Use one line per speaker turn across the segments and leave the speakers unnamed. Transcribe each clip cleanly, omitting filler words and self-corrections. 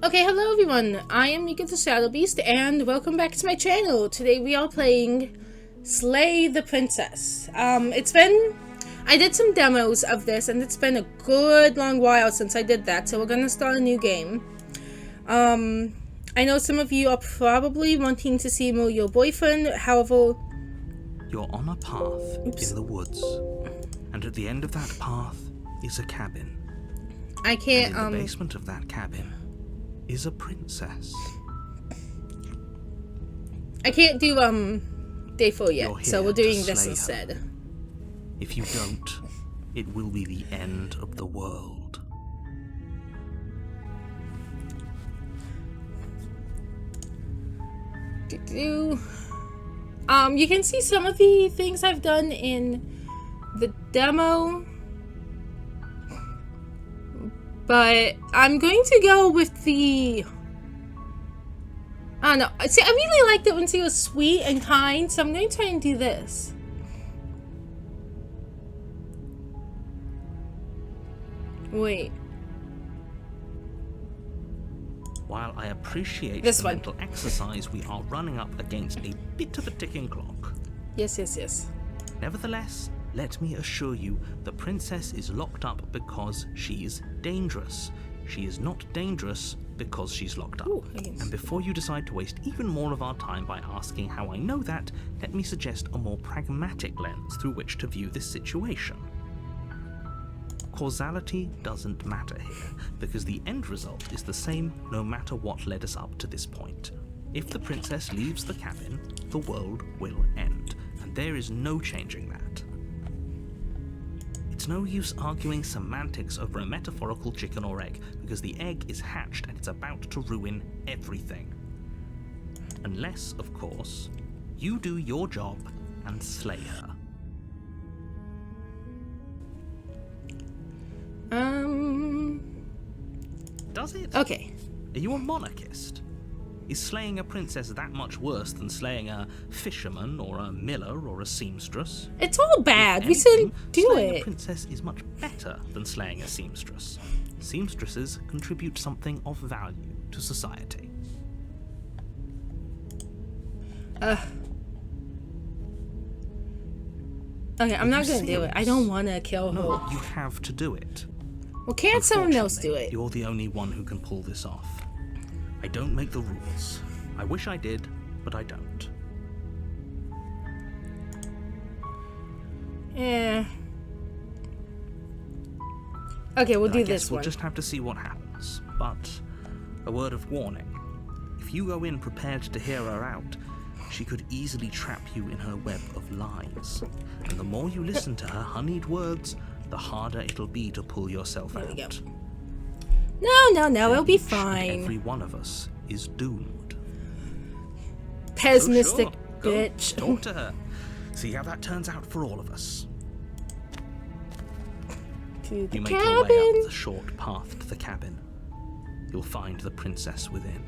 Okay, hello everyone, I am Mika the Shadowbeast, and welcome back to my channel. Today we are playing Slay the Princess. I did some demos of this, and it's been a good long while since I did that, so we're gonna start a new game. I know some of you are probably wanting to see more your boyfriend, however...
You're on a path in the woods, and at the end of that path is a cabin.
I can't,
and in the basement of that cabin is a princess.
I can't do, day 4 yet, so we're doing this instead.
If you don't, it will be the end of the world.
You can see some of the things I've done in the demo, but I'm going to go with the... I don't know. See, I really liked it when she was sweet and kind, so I'm going to try and do this. Wait.
While I appreciate the mental exercise, we are running up against a bit of a ticking clock.
Yes.
Nevertheless, let me assure you, the princess is locked up because she's dangerous. She is not dangerous because she's locked up.
Ooh,
and before you decide to waste even more of our time by asking how I know that, let me suggest a more pragmatic lens through which to view this situation. Causality doesn't matter here, because the end result is the same no matter what led us up to this point. If the princess leaves the cabin, the world will end, and there is no changing that. It's no use arguing semantics over a metaphorical chicken or egg, because the egg is hatched and it's about to ruin everything. Unless, of course, you do your job and slay her. Does it?
Okay.
Are you a monarchist? Is slaying a princess that much worse than slaying a fisherman or a miller or a seamstress?
It's all bad. We shouldn't do
slaying
it.
A princess is much better than slaying a seamstress. Seamstresses contribute something of value to society.
Okay, I'm not gonna do it. I don't want to kill her.
No, you have to do it.
Well, can't someone else do it?
You're the only one who can pull this off. I don't make the rules. I wish I did, but I don't.
Yeah. Okay, we'll do this one.
We'll just have to see what happens. But a word of warning. If you go in prepared to hear her out, she could easily trap you in her web of lies. And the more you listen to her honeyed words, the harder it'll be to pull yourself out.
There we go. No, it'll be fine.
Every one of us is doomed.
Pessimistic
Go,
bitch.
Talk to her. See how that turns out for all of us.
To the
you make
cabin.
your way up the short path to the cabin. You'll find the princess within.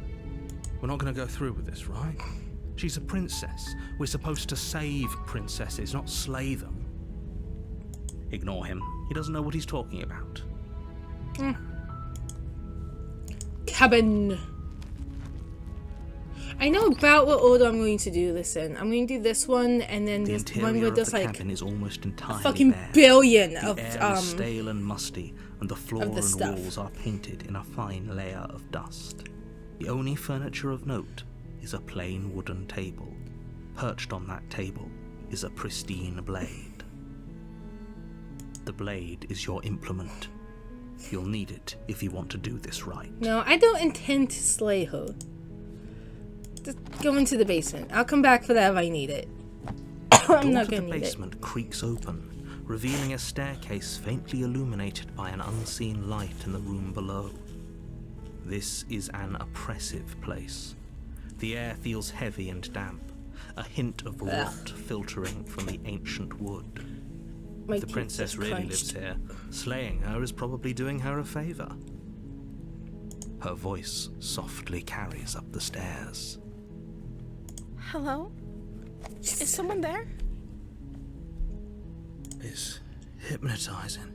We're not going to go through with this, right? She's a princess. We're supposed to save princesses, not slay them. Ignore him. He doesn't know what he's talking about.
Cabin. I know about what order I'm going to do this in. I'm going to do this one, and then this one where there's like
cabin is almost entirely
a fucking
bare.
billion
the
of
air is stale and musty, and the floor and
stuff.
walls are painted in a fine layer of dust. The only furniture of note is a plain wooden table. Perched on that table is a pristine blade. The blade is your implement. You'll need it if you want to do this right.
No, I don't intend to slay her. Just go into the basement. I'll come back for that if I need it. I'm not gonna need it. The
basement creaks open, revealing a staircase faintly illuminated by an unseen light in the room below. This is an oppressive place. The air feels heavy and damp, a hint of rot filtering from the ancient wood. If the princess really lives here, slaying her is probably doing her a favor. Her voice softly carries up the stairs.
Hello? Is someone there?
It's hypnotizing.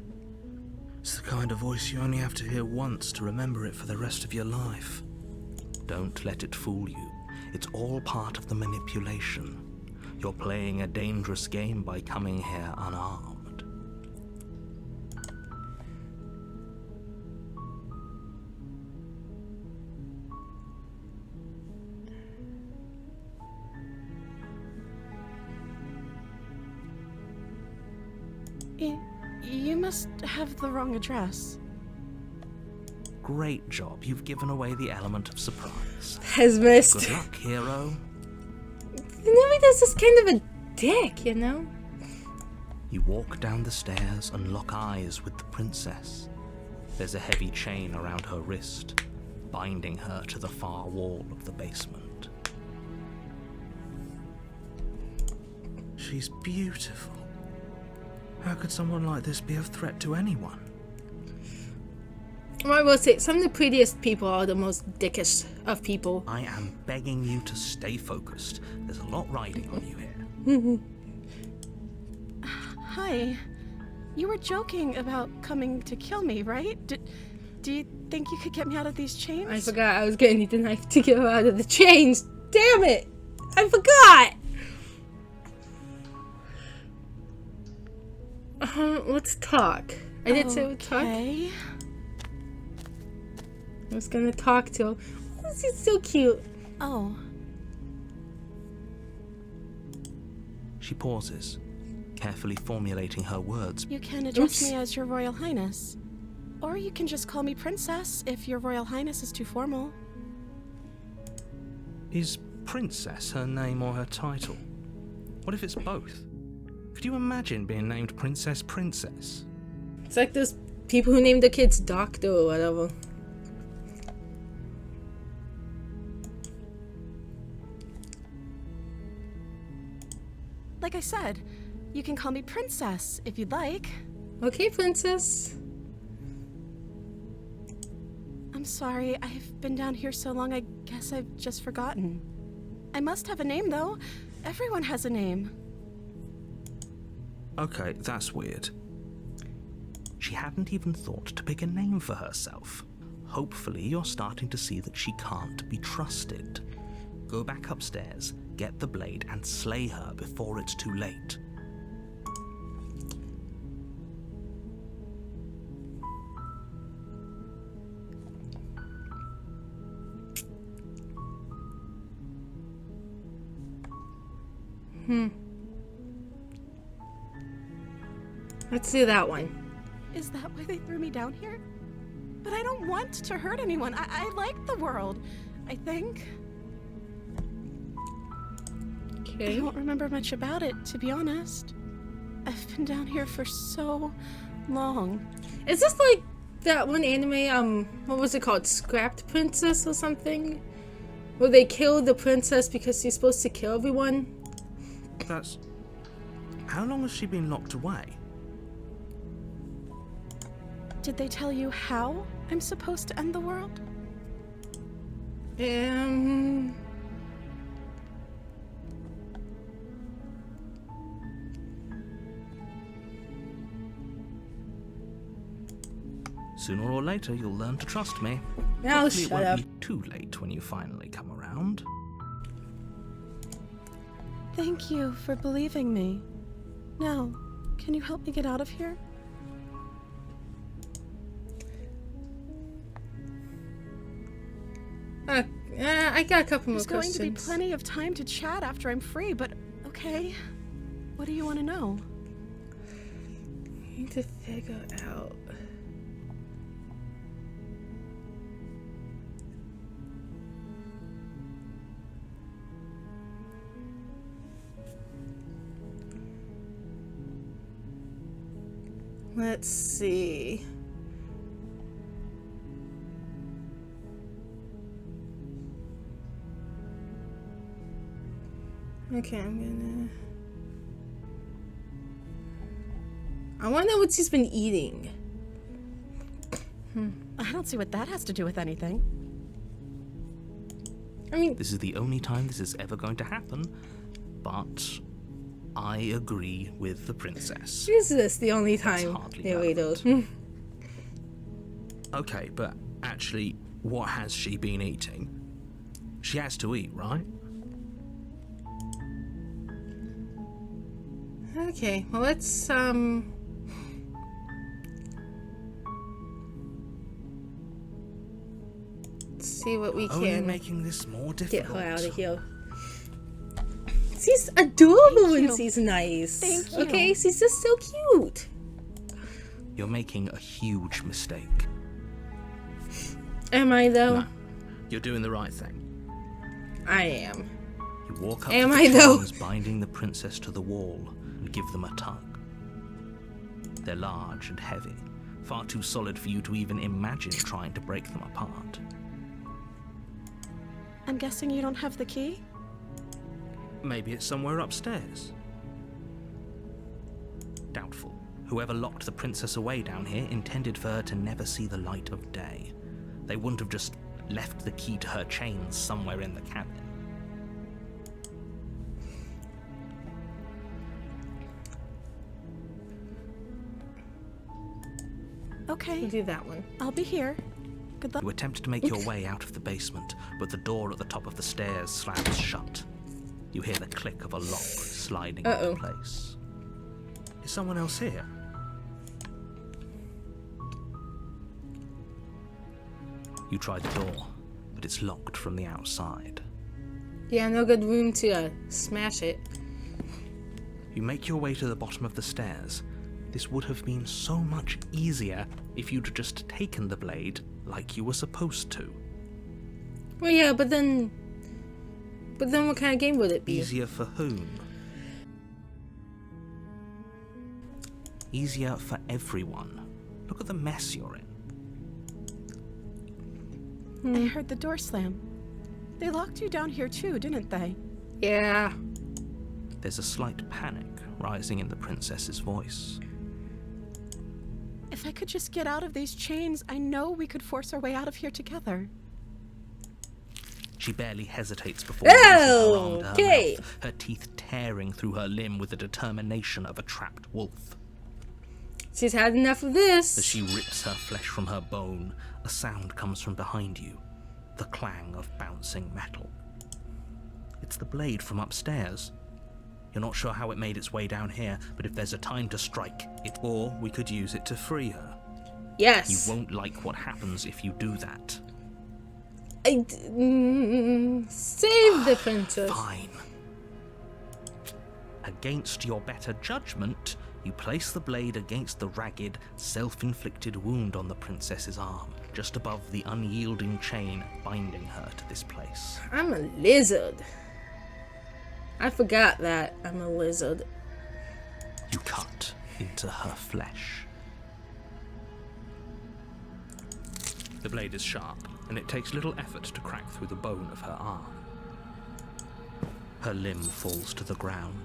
It's the kind of voice you only have to hear once to remember it for the rest of your life. Don't let it fool you. It's all part of the manipulation. You're playing a dangerous game by coming here unarmed.
You must have the wrong address.
Great job. You've given away the element of surprise.
Has missed.
Good luck, hero.
Narita's just kind of a dick, you know?
You walk down the stairs and lock eyes with the princess. There's a heavy chain around her wrist, binding her to the far wall of the basement. She's beautiful. How could someone like this be a threat to anyone?
Well, I will say, some of the prettiest people are the most dickish of people.
I am begging you to stay focused. There's a lot riding on you here.
Hi. You were joking about coming to kill me, right? Do you think you could get me out of these chains?
I forgot I was gonna need the knife to get her out of the chains. Damn it! I forgot! Let's talk. I did say we'd talk.
Okay.
I was gonna talk to him. Oh, this is so cute.
Oh.
She pauses, carefully formulating her words.
You can address
Oops.
me as your Royal Highness. Or you can just call me Princess if your Royal Highness is too formal.
Is Princess her name or her title? What if it's both? Could you imagine being named Princess Princess?
It's like those people who name their kids Doctor or whatever.
Like I said, you can call me Princess if you'd like.
Okay, Princess.
I'm sorry, I've been down here so long I guess I've just forgotten. I must have a name though. Everyone has a name.
Okay, that's weird. She hadn't even thought to pick a name for herself. Hopefully you're starting to see that she can't be trusted. Go back upstairs, get the blade, and slay her before it's too late.
Let's do that one.
Is that why they threw me down here? But I don't want to hurt anyone. I like the world, I think. I
Okay.
don't remember much about it, to be honest. I've been down here for so long.
Is this like that one anime, what was it called? Scrapped Princess or something? Where they kill the princess because she's supposed to kill everyone?
That's... How long has she been locked away?
Did they tell you how I'm supposed to end the world?
Sooner or later, you'll learn to trust me.
Now
Hopefully
shut
it won't
up.
be too late when you finally come around.
Thank you for believing me. Now, can you help me get out of here?
I got a couple more
There's going to be
questions.
plenty of time to chat after I'm free, but okay. What do you want to know?
I need to figure out. Let's see. Okay, I want to know what she's been eating.
I don't see what that has to do with anything.
I mean,
This is the only time this is ever going to happen, but I agree with the princess.
is this the only time?
hardly
Yeah, wait,
relevant.
those.
Okay, but actually, what has she been eating? She has to eat, right?
Okay, well let's see what we
Only
can
making this more
get
difficult.
her out of here. She's adorable
Thank
when
you.
she's nice.
Thank you.
Okay, she's just so cute.
You're making a huge mistake.
Am I though?
No, you're doing the right thing.
I am.
You walk up
Am
to the
I, though?
chains binding the princess to the wall and give them a tug. They're large and heavy, far too solid for you to even imagine trying to break them apart.
I'm guessing you don't have the key?
Maybe it's somewhere upstairs. Doubtful. Whoever locked the princess away down here intended for her to never see the light of day. They wouldn't have just left the key to her chains somewhere in the cabin.
Okay,
We'll do that one.
I'll be here. Good luck.
You attempt to make your way out of the basement, but the door at the top of the stairs slams shut. You hear the click of a lock sliding
Uh-oh.
into place. Is someone else here? You try the door, but it's locked from the outside.
Yeah, no good room to smash it.
You make your way to the bottom of the stairs. This would have been so much easier if you'd just taken the blade like you were supposed to.
Well, yeah, but then what kind of game would it be?
Easier for whom? Easier for everyone. Look at the mess you're in.
I heard the door slam. They locked you down here too, didn't they?
Yeah.
There's a slight panic rising in the princess's voice.
If I could just get out of these chains, I know we could force our way out of here together.
She barely hesitates before raising her arm to her
Okay.
mouth, her teeth tearing through her limb with the determination of a trapped wolf.
She's had enough of this.
As she rips her flesh from her bone, a sound comes from behind you, the clang of bouncing metal. It's the blade from upstairs. You're not sure how it made its way down here, but if there's a time to strike it, or we could use it to free her.
Yes.
You won't like what happens if you do that.
Save the princess.
Fine. Against your better judgment, you place the blade against the ragged, self-inflicted wound on the princess's arm, just above the unyielding chain binding her to this place.
I'm a lizard. I forgot that. I'm a lizard.
You cut into her flesh. The blade is sharp, and it takes little effort to crack through the bone of her arm. Her limb falls to the ground,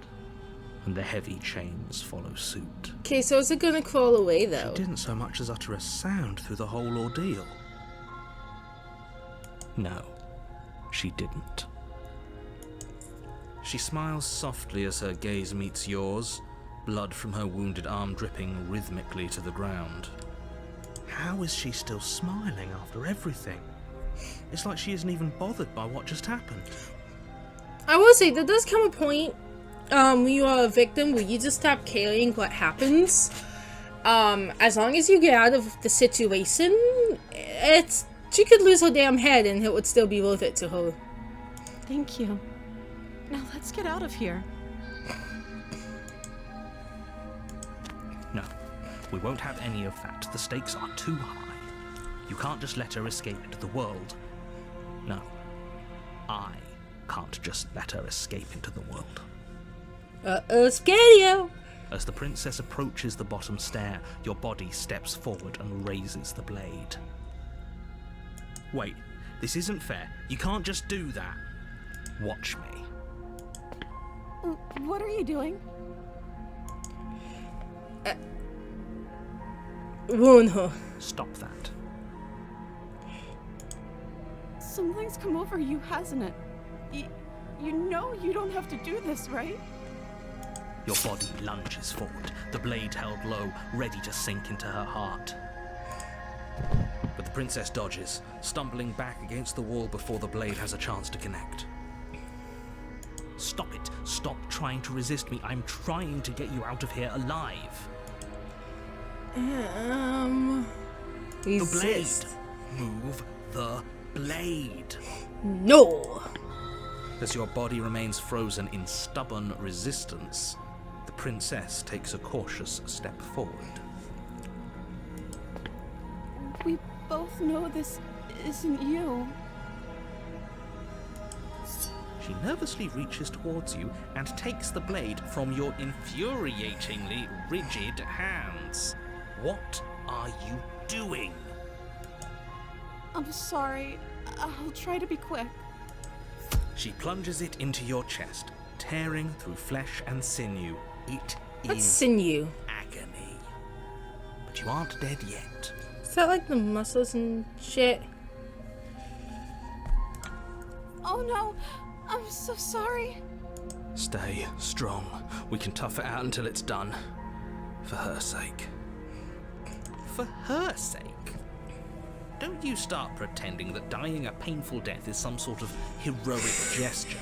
and the heavy chains follow suit.
Okay, so is it gonna crawl away though?
Didn't so much as utter a sound through the whole ordeal. No, she didn't. She smiles softly as her gaze meets yours, blood from her wounded arm dripping rhythmically to the ground. How is she still smiling after everything? It's like she isn't even bothered by what just happened.
I will say, there does come a point when you are a victim where you just stop caring what happens. As long as you get out of the situation, she could lose her damn head and it would still be worth it to her.
Thank you. Now let's get out of here.
No, we won't have any of that. The stakes are too high. You can't just let her escape into the world. No, I can't just let her escape into the world.
Scario!
As the princess approaches the bottom stair, your body steps forward and raises the blade. Wait, this isn't fair. You can't just do that. Watch me.
What are you doing?
Ruin her.
Stop that.
Something's come over you, hasn't it? You know you don't have to do this, right?
Your body lunges forward, the blade held low, ready to sink into her heart. princess dodges, stumbling back against the wall before the blade has a chance to connect. Stop it. Stop trying to resist me. I'm trying to get you out of here alive.
Resist.
The blade. Move the blade.
No.
As your body remains frozen in stubborn resistance, the princess takes a cautious step forward.
We both know this isn't you.
She nervously reaches towards you and takes the blade from your infuriatingly rigid hands. What are you doing?
I'm sorry. I'll try to be quick.
She plunges it into your chest, tearing through flesh and sinew. It
What's
is
sinew?
agony. But you aren't dead yet.
Is that like the muscles and shit?
Oh no, I'm so sorry.
Stay strong. We can tough it out until it's done. For her sake. For her sake? Don't you start pretending that dying a painful death is some sort of heroic gesture.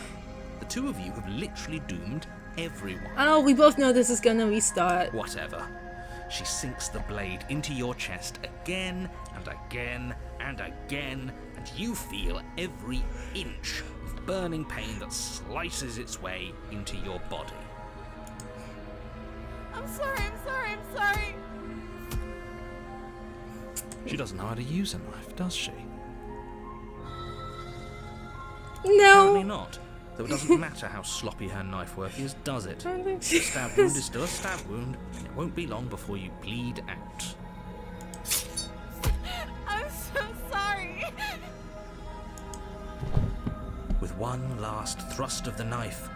The two of you have literally doomed everyone.
Oh, we both know this is gonna restart.
Whatever. She sinks the blade into your chest again and again and again, and you feel every inch of burning pain that slices its way into your body.
I'm sorry.
She doesn't know how to use a knife, does she? Apparently
No.
not. Though it doesn't matter how sloppy her knife work is, does it?
I don't think
A
she
stab wound is still a stab wound, and it won't be long before you bleed out.
I'm so sorry.
With one last thrust of the knife,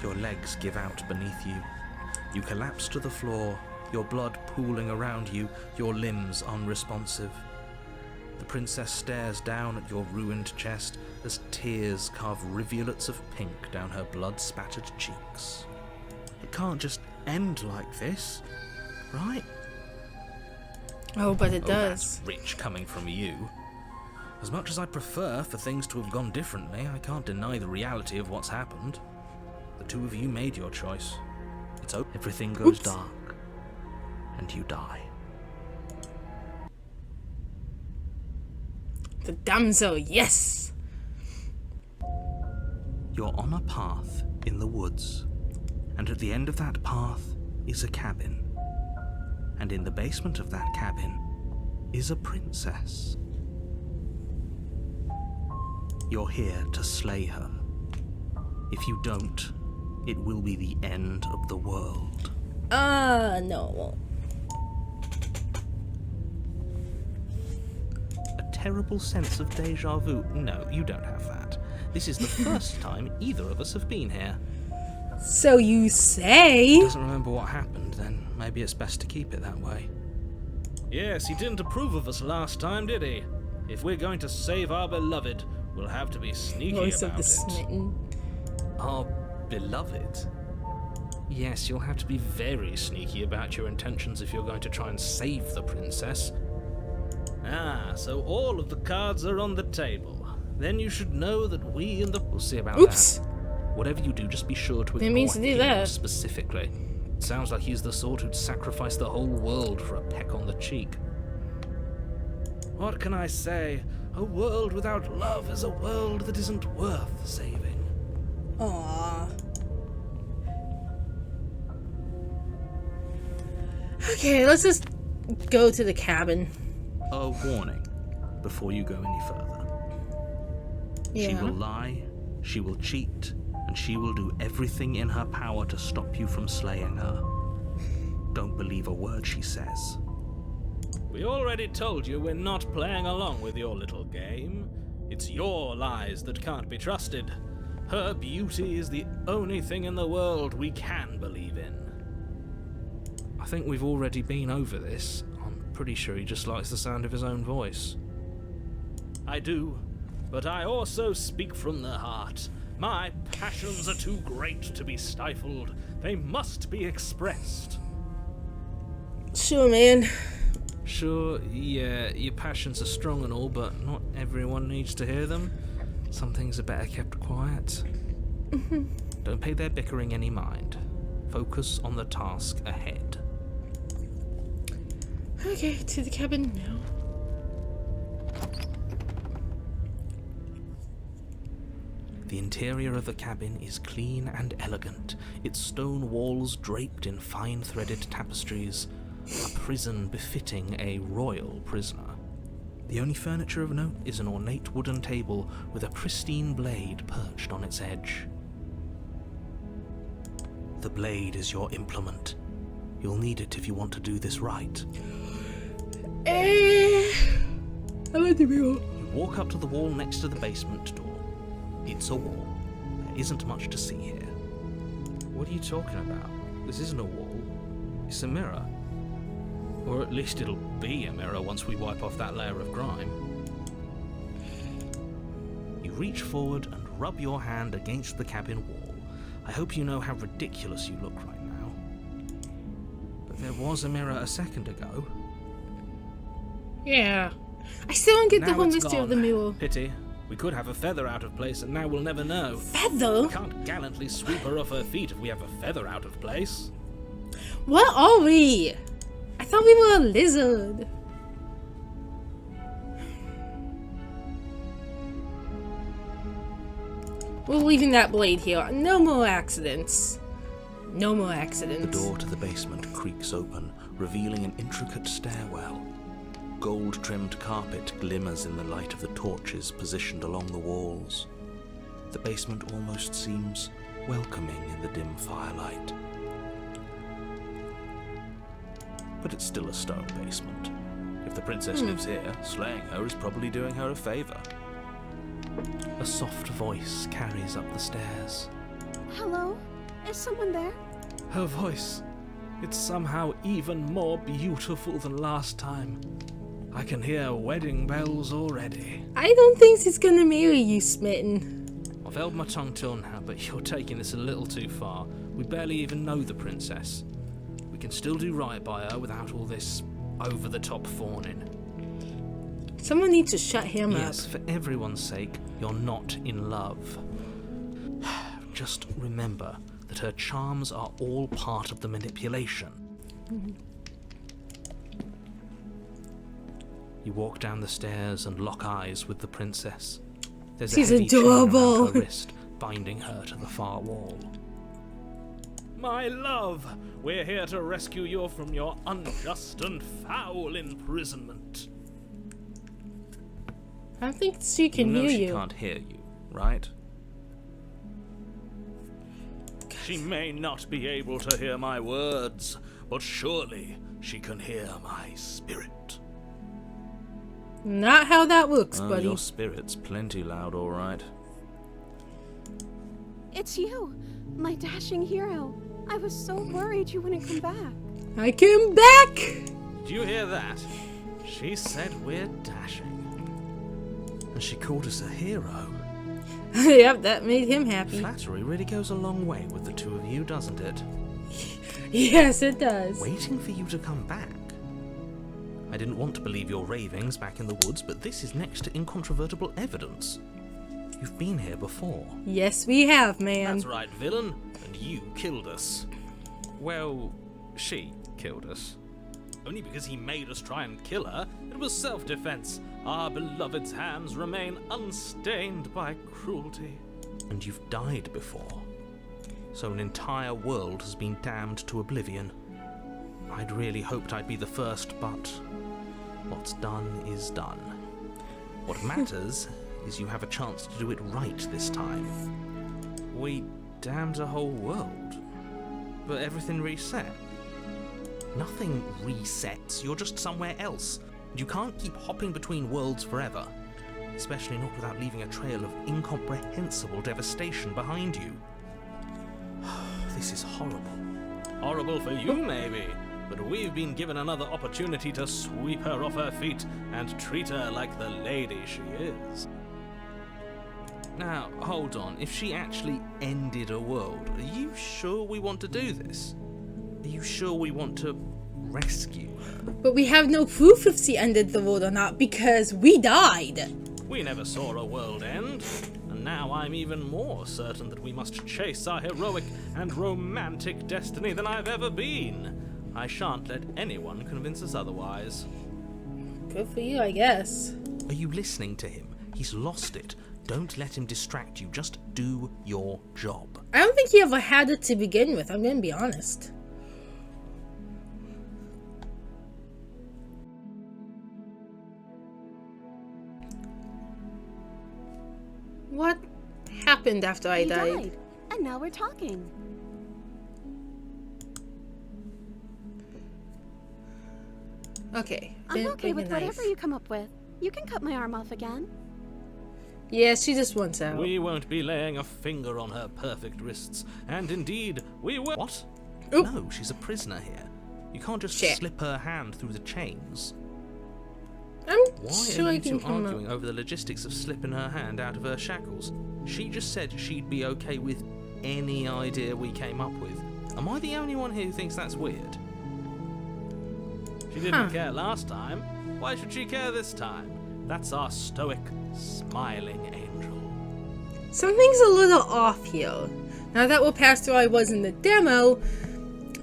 your legs give out beneath you. You collapse to the floor, your blood pooling around you, your limbs unresponsive. The princess stares down at your ruined chest as tears carve rivulets of pink down her blood-spattered cheeks. It can't just end like this, right?
Oh, but it
Oh,
does.
that's rich coming from you. As much as I'd prefer for things to have gone differently, I can't deny the reality of what's happened. The two of you made your choice. It's over. Everything goes
Oops.
dark, and you die.
The damsel, yes.
You're on a path in the woods, and at the end of that path is a cabin. And in the basement of that cabin is a princess. You're here to slay her. If you don't, it will be the end of the world.
No, it won't.
A terrible sense of deja vu. No, you don't have that. This is the first time either of us have been here.
So you say?
Doesn't remember what happened, then maybe it's best to keep it that way. Yes, he didn't approve of us last time, did he? If we're going to save our beloved, we'll have to be sneaky
Voice of
about
the
it.
smitten.
Our beloved? Yes, you'll have to be very sneaky about your intentions if you're going to try and save the princess. Ah, so all of the cards are on the table. Then you should know that we in the... We'll see about
Oops.
that. Whatever you do, just be sure to
Didn't mean to do
him
that.
specifically. It sounds like he's the sort who'd sacrifice the whole world for a peck on the cheek. What can I say? A world without love is a world that isn't worth saving.
Aww. Okay, let's just go to the cabin.
A warning before you go any further. She
Yeah.
will lie, she will cheat, and she will do everything in her power to stop you from slaying her. Don't believe a word she says. We already told you we're not playing along with your little game. It's your lies that can't be trusted. Her beauty is the only thing in the world we can believe in. I think we've already been over this. I'm pretty sure he just likes the sound of his own voice. I do, but I also speak from the heart. My passions are too great to be stifled. They must be expressed.
Sure, man.
Sure, yeah, your passions are strong and all, but not everyone needs to hear them. Some things are better kept quiet. Don't pay their bickering any mind. Focus on the task ahead.
Okay, to the cabin now.
The interior of the cabin is clean and elegant, its stone walls draped in fine threaded tapestries, a prison befitting a royal prisoner. The only furniture of note is an ornate wooden table with a pristine blade perched on its edge. The blade is your implement. You'll need it if you want to do this right.
I want the mirror.
You walk up to the wall next to the basement door. It's a wall. There isn't much to see here. What are you talking about? This isn't a wall. It's a mirror. Or at least it'll be a mirror once we wipe off that layer of grime. You reach forward and rub your hand against the cabin wall. I hope you know how ridiculous you look right now. But there was a mirror a second ago.
Yeah. I still don't get the
Now
whole
it's
mystery of the
gone.
mirror.
Pity. We could have a feather out of place and now we'll never know.
Feather?
We can't gallantly sweep her off her feet if we have a feather out of place.
What are we? I thought we were a lizard. We're leaving that blade here. No more accidents. No more accidents.
The door to the basement creaks open, revealing an intricate stairwell. Gold-trimmed carpet glimmers in the light of the torches positioned along the walls. The basement almost seems welcoming in the dim firelight. But it's still a stone basement. If the princess lives here, slaying her is probably doing her a favor. A soft voice carries up the stairs.
Hello? Is someone there?
Her voice. It's somehow even more beautiful than last time. I can hear wedding bells already.
I don't think she's gonna marry you, Smitten.
I've held my tongue till now, but you're taking this a little too far. We barely even know the princess. We can still do right by her without all this over-the-top fawning.
Someone needs to shut him
Yes,
up.
for everyone's sake, you're not in love. Just remember that her charms are all part of the manipulation. You walk down the stairs and lock eyes with the princess. There's
She's
a heavy chain
adorable.
around her wrist, binding her to the far wall. My love, we're here to rescue you from your unjust and foul imprisonment.
I don't think she can hear
she
you.
can't hear you, right? She may not be able to hear my words, but surely she can hear my spirit.
Not how that works, buddy.
Your spirit's plenty loud, all right.
It's you, my dashing hero. I was so worried you wouldn't come back.
I came back!
Do you hear that? She said we're dashing. And she called us a hero.
Yep, that made him happy.
Flattery really goes a long way with the two of you, doesn't it?
Yes, it does.
Waiting for you to come back. I didn't want to believe your ravings back in the woods, but this is next to incontrovertible evidence. You've been here before.
Yes, we have, man.
That's right, villain. And you killed us. Well, she killed us. Only because he made us try and kill her. It was self-defense. Our beloved's hands remain unstained by cruelty. And you've died before. So an entire world has been damned to oblivion. I'd really hoped I'd be the first, but what's done is done. What matters is you have a chance to do it right this time. We damned a whole world, but everything reset. Nothing resets, you're just somewhere else. You can't keep hopping between worlds forever, especially not without leaving a trail of incomprehensible devastation behind you. This is horrible. Horrible for you, maybe, but we've been given another opportunity to sweep her off her feet and treat her like the lady she is. Now, hold on, if she actually ended a world, are you sure we want to do this? Are you sure we want to rescue her.
But we have no proof if she ended the world or not because we died.
We never saw a world end, and now I'm even more certain that we must chase our heroic and romantic destiny than I've ever been. I shan't let anyone convince us otherwise.
Good for you, I guess.
Are you listening to him? He's lost it. Don't let him distract you. Just do your job.
I don't think he ever had it to begin with, I'm gonna be honest. What happened after I
He
died?
died, and now we're talking.
Okay.
I'm
didn't
okay
bring a
with
knife.
whatever you come up with. You can cut my arm off again.
Yeah, she just wants out.
We won't be laying a finger on her perfect wrists, and indeed, we will. What?
Oop.
No, she's a prisoner here. You can't just
Shit.
slip her hand through the chains.
I'm
Why
sure
are
I
you
can
two
come
arguing
up.
over the logistics of slipping her hand out of her shackles? She just said she'd be okay with any idea we came up with. Am I the only one here who thinks that's weird? She didn't care last time. Why should she care this time? That's our stoic, smiling angel.
Something's a little off here. Now that we're past where I was in the demo,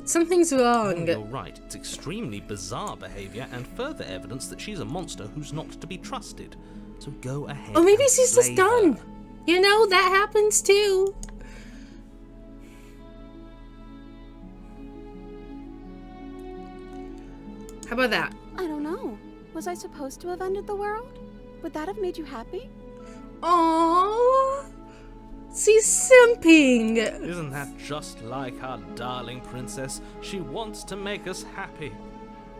something's wrong.
You're right. It's extremely bizarre behavior and further evidence that she's a monster who's not to be trusted. So go ahead.
Or maybe
and
she's
slay
just done.
her.
You know, that happens too. How about that?
I don't know. Was I supposed to have ended the world? Would that have made you happy?
Aww. She's simping.
Isn't that just like our darling princess? She wants to make us happy.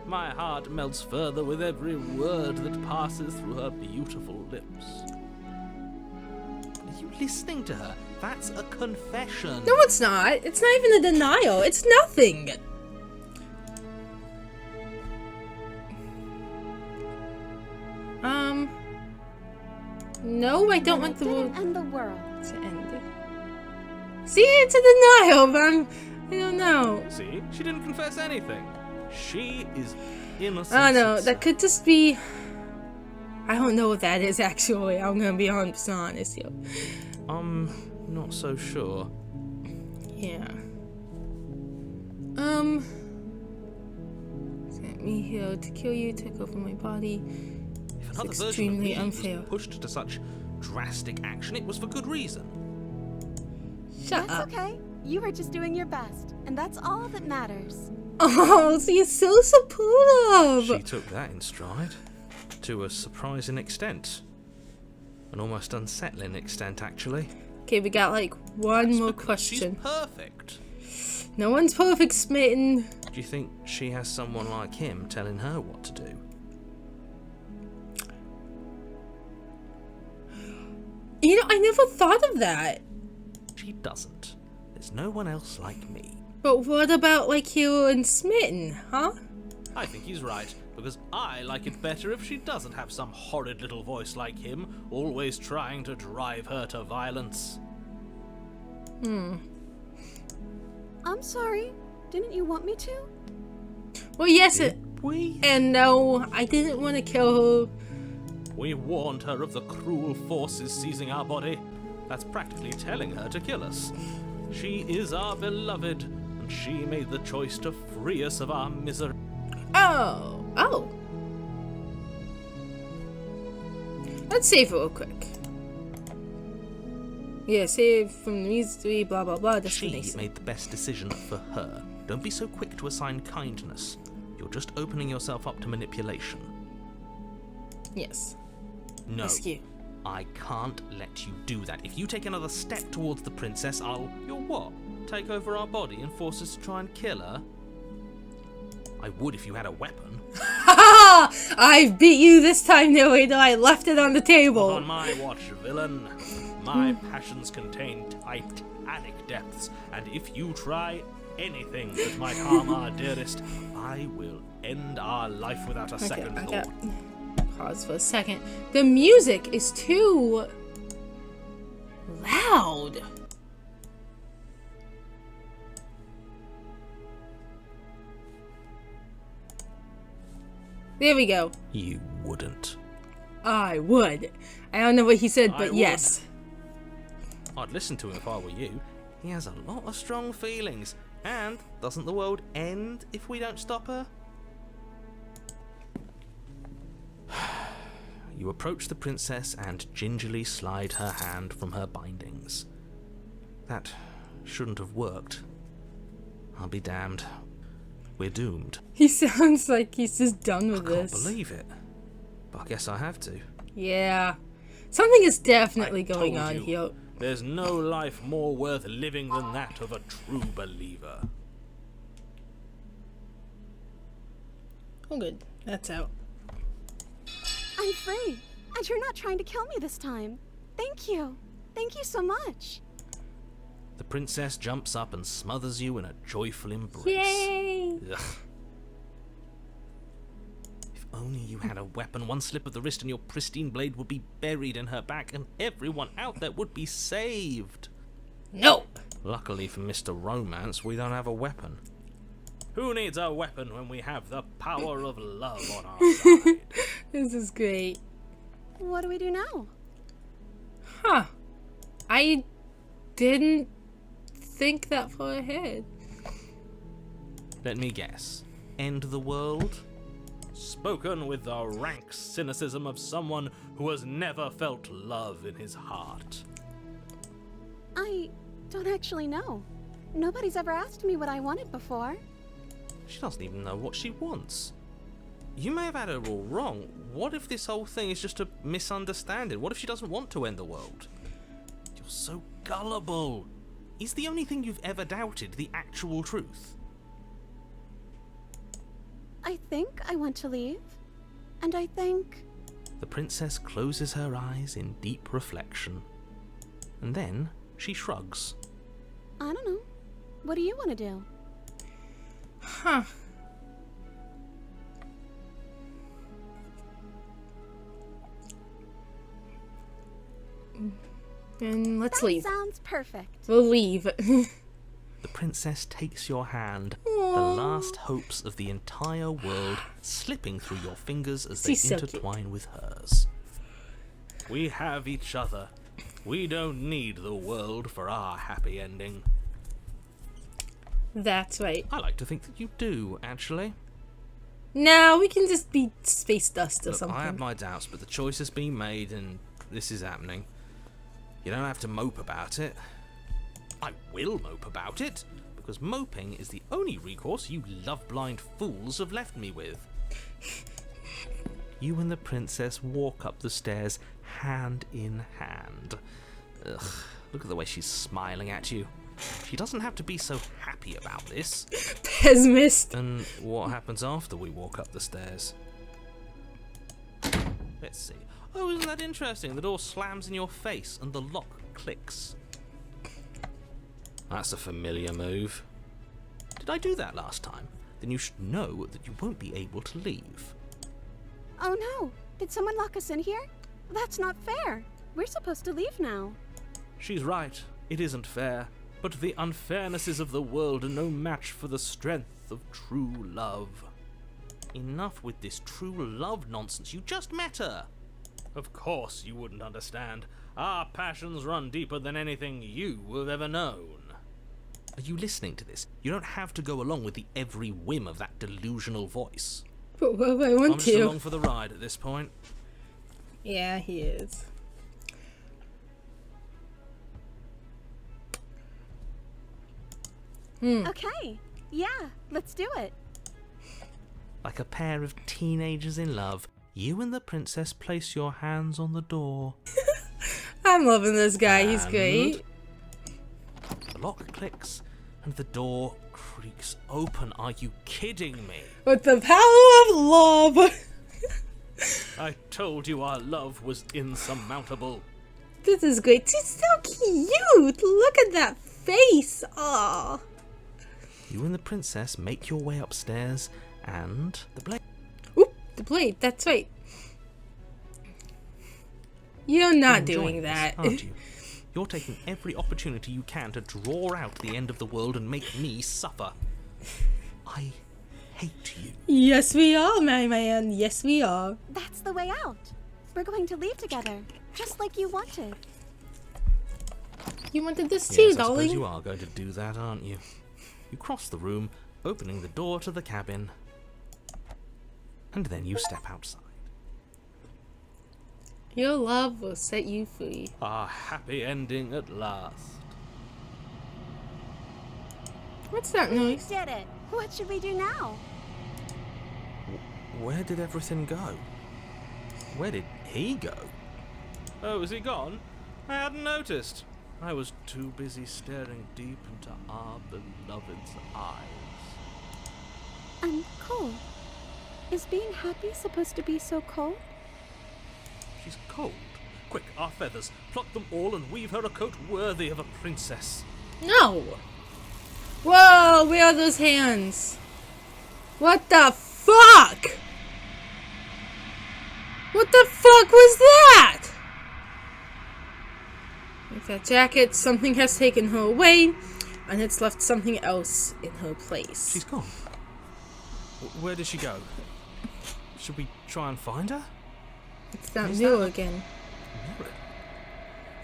My heart melts further with every word that passes through her beautiful lips. Are you listening to her? That's a confession.
No, it's not. It's not even a denial. It's nothing. No, I don't want the world
Didn't end the world.
to end. See, it's a denial, but I don't know.
See? She didn't confess anything. She is innocent.
I don't know. That could just be. I don't know what that is actually. I'm gonna be honest here.
Not so sure.
Yeah. Sent me here to kill you, take over my body.
If another
It's
version of
extremely
me
unfair.
was pushed to such drastic action, it was for good reason.
Shut
That's
up.
okay. You were just doing your best, and that's all that matters.
Oh, she's so supportive.
She took that in stride. To a surprising extent. An almost unsettling extent, actually.
Okay, we got like one more
Because
question.
She's perfect.
No one's perfect, Smitten.
Do you think she has someone like him telling her what to do?
You know, I never thought of that.
She doesn't. There's no one else like me.
But what about like Hero and Smitten, huh?
I think he's right, because I like it better if she doesn't have some horrid little voice like him, always trying to drive her to violence.
I'm sorry. Didn't you want me to?
Well, yes,
We?
and no, I didn't want to kill her.
We warned her of the cruel forces seizing our body. That's practically telling her to kill us. She is our beloved, and she made the choice to free us of our misery.
Oh. Let's save real quick. Yeah, save from the misery, blah blah blah.
She
Destination.
made the best decision for her. Don't be so quick to assign kindness. You're just opening yourself up to manipulation.
Yes.
No,
Rescue.
I can't let you do that. If you take another step towards the princess, You'll what? Take over our body and force us to try and kill her? I would if you had a weapon.
Ha! I beat you this time, no way that I left it on the table.
On my watch, villain. My passions contain titanic depths, and if you try anything that might harm our dearest, I will end our life without a second
I
thought.
got pause for a second. The music is too loud. There we go.
You wouldn't.
I would. I don't know what he said, but
I
yes.
I'd listen to him if I were you. He has a lot of strong feelings. And doesn't the world end if we don't stop her? You approach the princess and gingerly slide her hand from her bindings. That shouldn't have worked. I'll be damned. We're doomed.
He sounds like he's just done with
I can't
this.
believe it. But I guess I have to.
Yeah. Something is definitely
I
going
told
on
you.
here.
There's no life more worth living than that of a true believer.
Oh, good. That's out.
I'm free, and you're not trying to kill me this time. Thank you. Thank you so much.
The princess jumps up and smothers you in a joyful embrace.
Yay!
Ugh. If only you had a weapon, one slip of the wrist and your pristine blade would be buried in her back and everyone out there would be saved.
No!
Luckily for Mr. Romance, we don't have a weapon. Who needs a weapon when we have the power of love on our side?
This is great.
What do we do now?
Huh. I didn't think that far ahead.
Let me guess. End the world? Spoken with the rank cynicism of someone who has never felt love in his heart.
I don't actually know. Nobody's ever asked me what I wanted before.
She doesn't even know what she wants. You may have had her all wrong. What if this whole thing is just a misunderstanding? What if she doesn't want to end the world? You're so gullible. Is the only thing you've ever doubted the actual truth?
I think I want to leave. And I think...
The princess closes her eyes in deep reflection. And then she shrugs.
I don't know. What do you want to do?
Huh. Then let's leave.
Sounds perfect.
We'll leave.
The princess takes your hand, the last hopes of the entire world slipping through your fingers as they
She's so cute.
intertwine with hers. We have each other. We don't need the world for our happy ending.
That's right.
I like to think that you do, actually.
No, we can just be space dust or
Look,
something.
I have my doubts, but the choice has been made and this is happening. You don't have to mope about it. I will mope about it, because moping is the only recourse you love-blind fools have left me with. You and the princess walk up the stairs hand in hand. Ugh, look at the way she's smiling at you. She doesn't have to be so happy about this.
Pessimist.
And what happens after we walk up the stairs? Let's see. Oh, isn't that interesting? The door slams in your face and the lock clicks. That's a familiar move. Did I do that last time? Then you should know that you won't be able to leave.
Oh no! Did someone lock us in here? That's not fair. We're supposed to leave now.
She's right. It isn't fair. But the unfairnesses of the world are no match for the strength of true love. Enough with this true love nonsense. You just met her. Of course you wouldn't understand. Our passions run deeper than anything you have ever known. Are you listening to this? You don't have to go along with the every whim of that delusional voice.
But what I
I'm
want
just
to.
along for the ride at this point.
Yeah, he is.
Okay. Yeah, let's do it.
Like a pair of teenagers in love, you and the princess place your hands on the door.
I'm loving this guy. He's
And
great.
The lock clicks and the door creaks open. Are you kidding me?
With the power of love.
I told you our love was insurmountable.
This is great. She's so cute. Look at that face. Aw.
You and the princess make your way upstairs and the blade.
Oop, the blade. That's right. You're not doing
Enjoying
that.
this, aren't you? You're taking every opportunity you can to draw out the end of the world and make me suffer. I hate you.
Yes, we are, my man. Yes, we are.
That's the way out. We're going to leave together, just like you wanted.
You wanted this too,
Yes, I
darling.
suppose you are going to do that, aren't you? You cross the room, opening the door to the cabin, and then you step outside.
Your love will set you free.
A happy ending at last.
What's that noise?
Did it. What should we do now?
Where did everything go? Where did he go? Oh, is he gone? I hadn't noticed. I was too busy staring deep into our beloved's eyes.
I'm cold. Is being happy supposed to be so cold?
She's cold. Quick, our feathers. Pluck them all and weave her a coat worthy of a princess.
No! Whoa, where are those hands? What the fuck? What the fuck was that? With that jacket, something has taken her away, and it's left something else in her place.
She's gone. Where did she go? Should we try and find her?
It's that
Is
mirror
that-
again.
Mirror?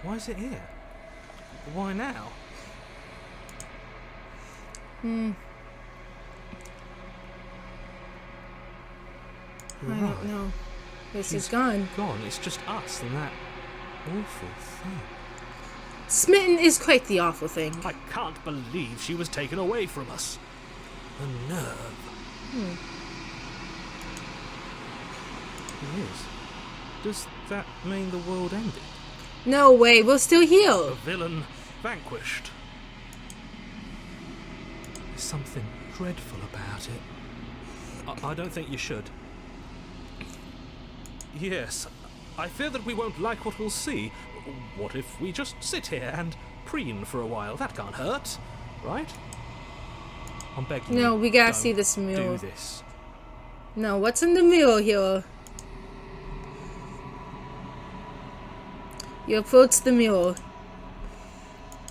Why is it here? Why now?
I don't know. This is gone.
Gone. It's just us and that awful thing.
Smitten is quite the awful thing.
I can't believe she was taken away from us. The nerve. It is. Does that mean the world ended?
No way, we're still
The
here.
villain vanquished. There's something dreadful about it. I don't think you should. Yes, I fear that we won't like what we'll see. What if we just sit here and preen for a while? That can't hurt, right? I'm begging you.
No, we gotta
don't
see this mirror.
Do this.
No, what's in the mirror here? You approach the mirror.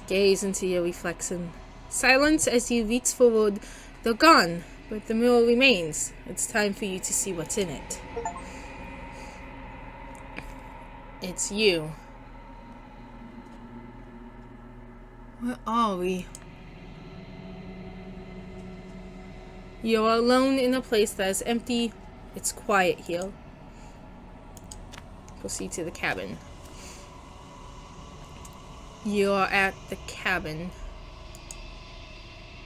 Gaze into your reflection. Silence as you reach forward. They're gone, but the mirror remains. It's time for you to see what's in it. It's you. Where are we? You are alone in a place that is empty. It's quiet here. Proceed to the cabin. You are at the cabin.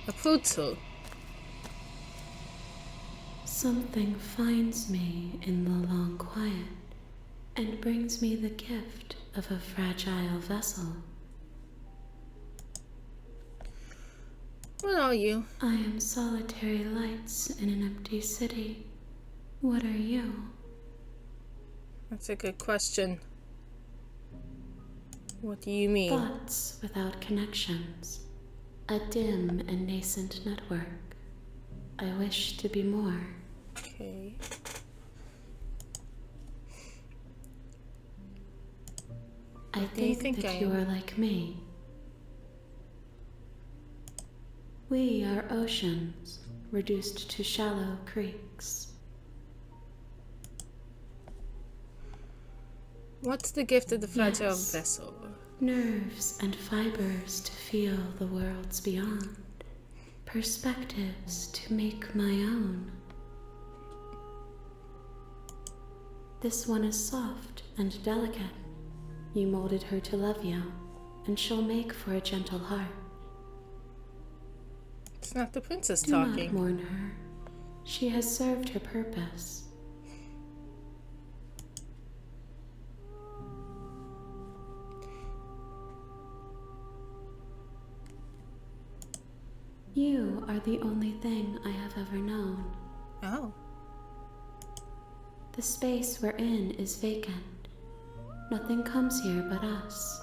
Approach her.
Something finds me in the long quiet and brings me the gift of a fragile vessel.
What are you?
I am solitary lights in an empty city. What are you?
That's a good question. What do you mean?
Thoughts without connections. A dim and nascent network. I wish to be more.
Okay.
I
do you
think
think
that
I
you
am?
are like me. We are oceans, reduced to shallow creeks.
What's the gift of the fragile
Yes.
vessel?
Nerves and fibers to feel the worlds beyond. Perspectives to make my own. This one is soft and delicate. You molded her to love you, and she'll make for a gentle heart.
It's not the princess
Do not
talking.
mourn her. She has served her purpose. You are the only thing I have ever known.
Oh.
The space we're in is vacant. Nothing comes here but us.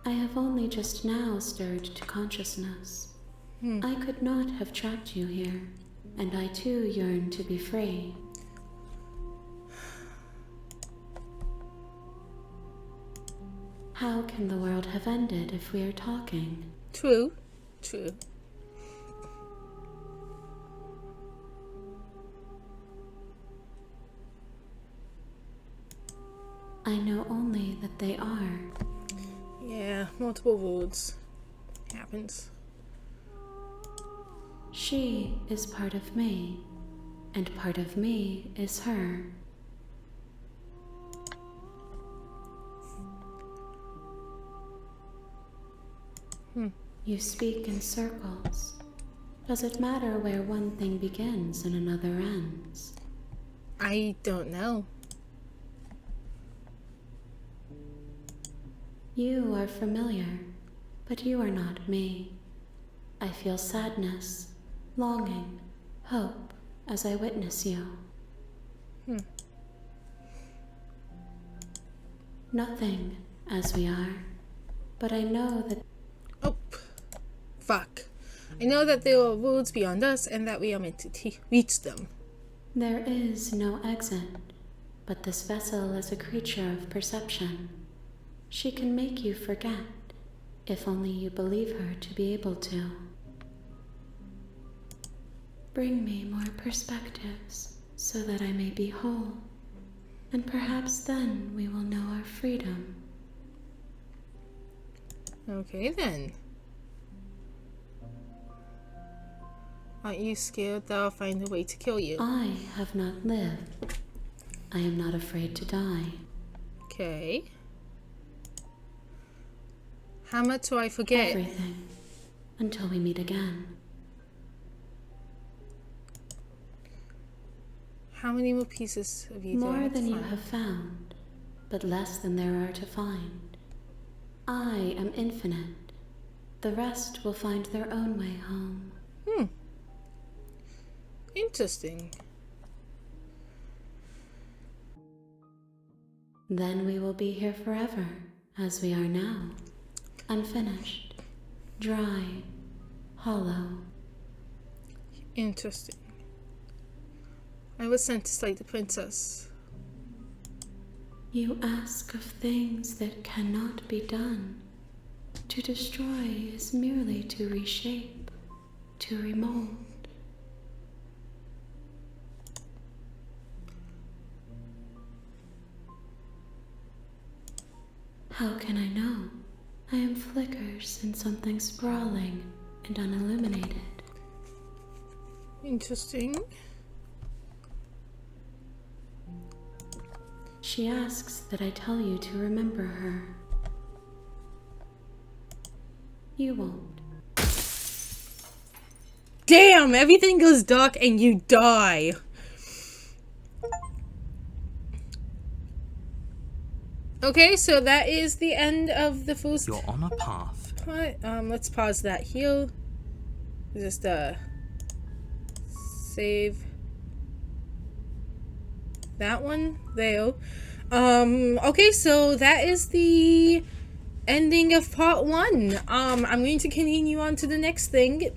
I have only just now stirred to consciousness. I could not have trapped you here, and I too yearn to be free. How can the world have ended if we are talking?
True. True.
I know only that they are.
Yeah, multiple roads. Happens.
She is part of me, and part of me is her. You speak in circles. Does it matter where one thing begins and another ends?
I don't know.
You are familiar, but you are not me. I feel sadness, longing, hope as I witness you. Nothing as we are, but I know that.
Oh, fuck. I know that there are roads beyond us and that we are meant to reach them.
There is no exit, but this vessel is a creature of perception. She can make you forget, if only you believe her to be able to. Bring me more perspectives, so that I may be whole, and perhaps then we will know our freedom.
Okay then. Aren't you scared that I'll find a way to kill you?
I have not lived. I am not afraid to die.
Okay. How much do I forget?
Everything, until we meet again.
How many more pieces of you do I
More
have to
than you
find?
have found, but less than there are to find. I am infinite. The rest will find their own way home.
Interesting.
Then we will be here forever, as we are now. Unfinished, dry, hollow.
Interesting. I was sent to slay the princess.
You ask of things that cannot be done. To destroy is merely to reshape, to remold. How can I know? I am flickers in something sprawling and unilluminated.
Interesting.
She asks that I tell you to remember her. You won't.
Damn! Everything goes dark and you die. Okay, so that is the end of the first.
You're on a path.
What? Let's pause that here. Just save that one there. Okay, so that is the ending of part 1. I'm going to continue on to the next thing.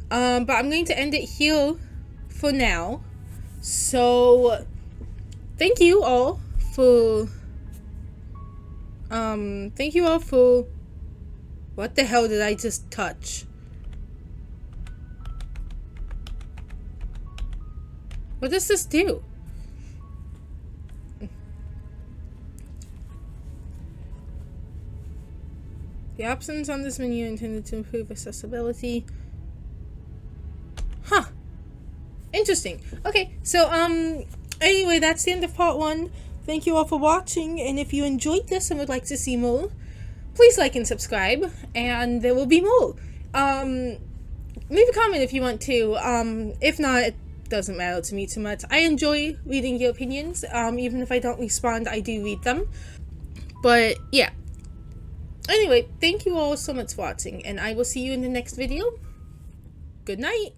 But I'm going to end it here for now. So thank you all for what the hell did I just touch? What does this do? The options on this menu are intended to improve accessibility. Huh. Interesting. Okay, so anyway, that's the end of part 1. Thank you all for watching, and if you enjoyed this and would like to see more, please like and subscribe, and there will be more. Leave a comment if you want to. If not, it doesn't matter to me too much. I enjoy reading your opinions. Even if I don't respond, I do read them. But yeah. Anyway, thank you all so much for watching, and I will see you in the next video. Good night.